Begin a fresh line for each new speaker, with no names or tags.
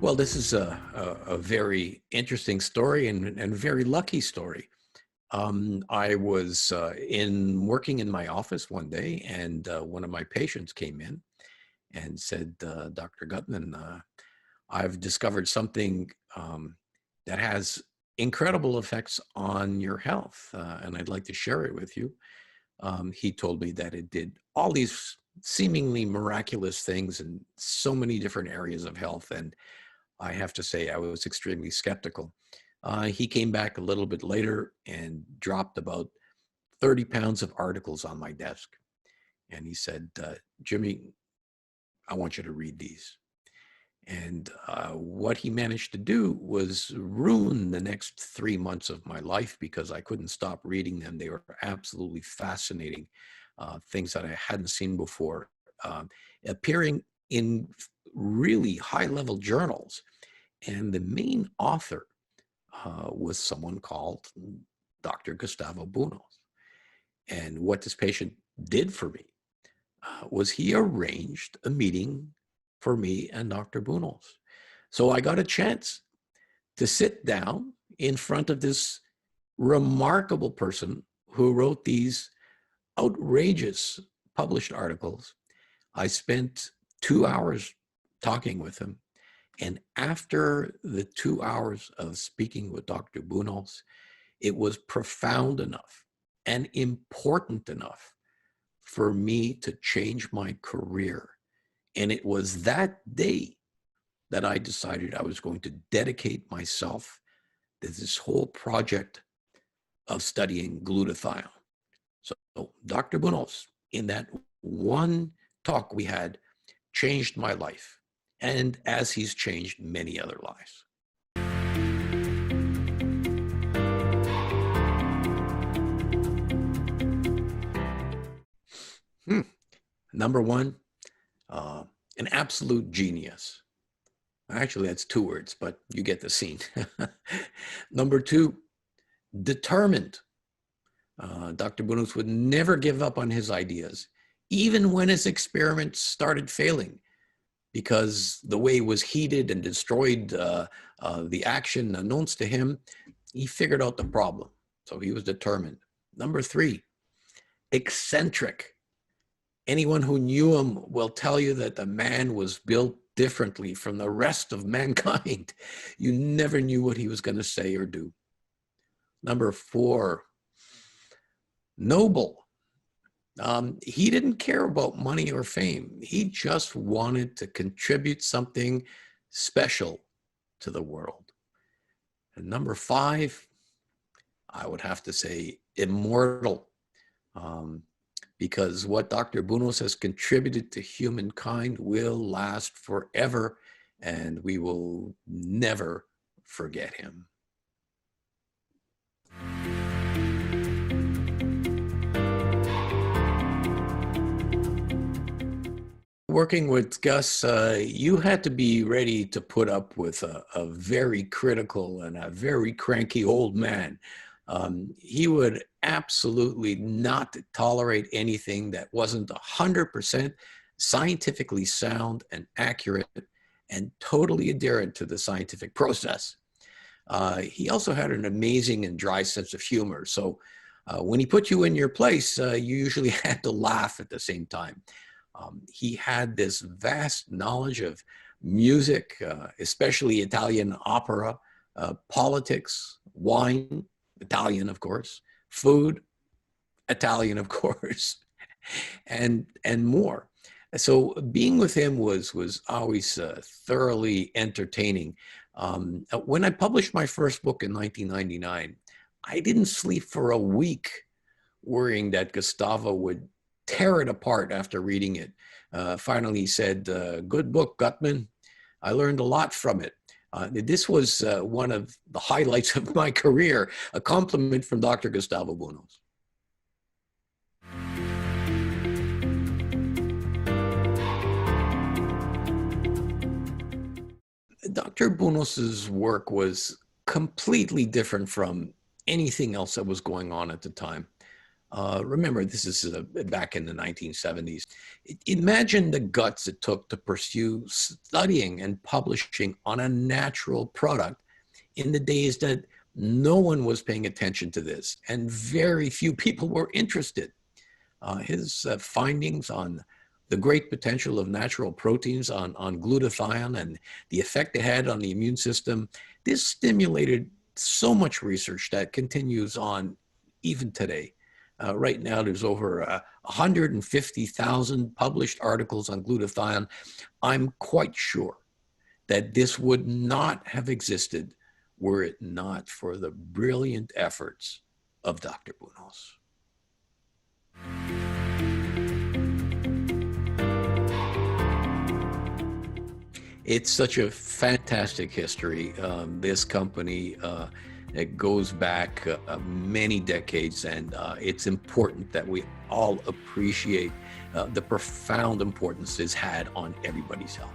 Well, this is a very interesting story and very lucky story. I was working in my office one day, and one of my patients came in and said, "Dr. Gutman, I've discovered something that has incredible effects on your health, and I'd like to share it with you." He told me that it did all these seemingly miraculous things in so many different areas of health, and I have to say I was extremely skeptical. He came back a little bit later and dropped about 30 pounds of articles on my desk. And he said, "Jimmy, I want you to read these." And what he managed to do was ruin the next 3 months of my life because I couldn't stop reading them. They were absolutely fascinating, things that I hadn't seen before, appearing in really high level journals. And the main author was someone called Dr. Gustavo Bonnous. And what this patient did for me was he arranged a meeting for me and Dr. Bonnous. So I got a chance to sit down in front of this remarkable person who wrote these outrageous published articles. I spent 2 hours talking with him. And after the 2 hours of speaking with Dr. Bonnous, it was profound enough and important enough for me to change my career. And it was that day that I decided I was going to dedicate myself to this whole project of studying glutathione. So Dr. Bonnous, in that one talk we had, changed my life, and as he's changed many other lives. Number one, an absolute genius. Actually, that's two words, but you get the scene. Number two, determined. Dr. Bonnous would never give up on his ideas, even when his experiments started failing, because the way it was heated and destroyed the action announced to him. He figured out the problem, so he was determined. Number three, eccentric. Anyone who knew him will tell you that the man was built differently from the rest of mankind. You never knew what he was going to say or do. Number four, noble. He didn't care about money or fame. He just wanted to contribute something special to the world. And number five, I would have to say immortal, because what Dr. Bonnous has contributed to humankind will last forever, and we will never forget him. Working with Gus, you had to be ready to put up with a very critical and a very cranky old man. He would absolutely not tolerate anything that wasn't 100% scientifically sound and accurate and totally adherent to the scientific process. He also had an amazing and dry sense of humor. So when he put you in your place, you usually had to laugh at the same time. He had this vast knowledge of music, especially Italian opera, politics, wine, Italian, of course, food, Italian, of course, and more. So being with him was always thoroughly entertaining. When I published my first book in 1999, I didn't sleep for a week worrying that Gustavo would tear it apart after reading it. Finally, he said, "Good book, Gutman. I learned a lot from it." This was one of the highlights of my career, a compliment from Dr. Gustavo Bonnous. Dr. Bonnous' work was completely different from anything else that was going on at the time. Remember, this is back in the 1970s. Imagine the guts it took to pursue studying and publishing on a natural product in the days that no one was paying attention to this and very few people were interested. His findings on the great potential of natural proteins on glutathione and the effect it had on the immune system, this stimulated so much research that continues on even today. Right now, there's over 150,000 published articles on glutathione. I'm quite sure that this would not have existed were it not for the brilliant efforts of Dr. Bonnous. It's such a fantastic history. This company, it goes back many decades, and it's important that we all appreciate the profound importance it's had on everybody's health.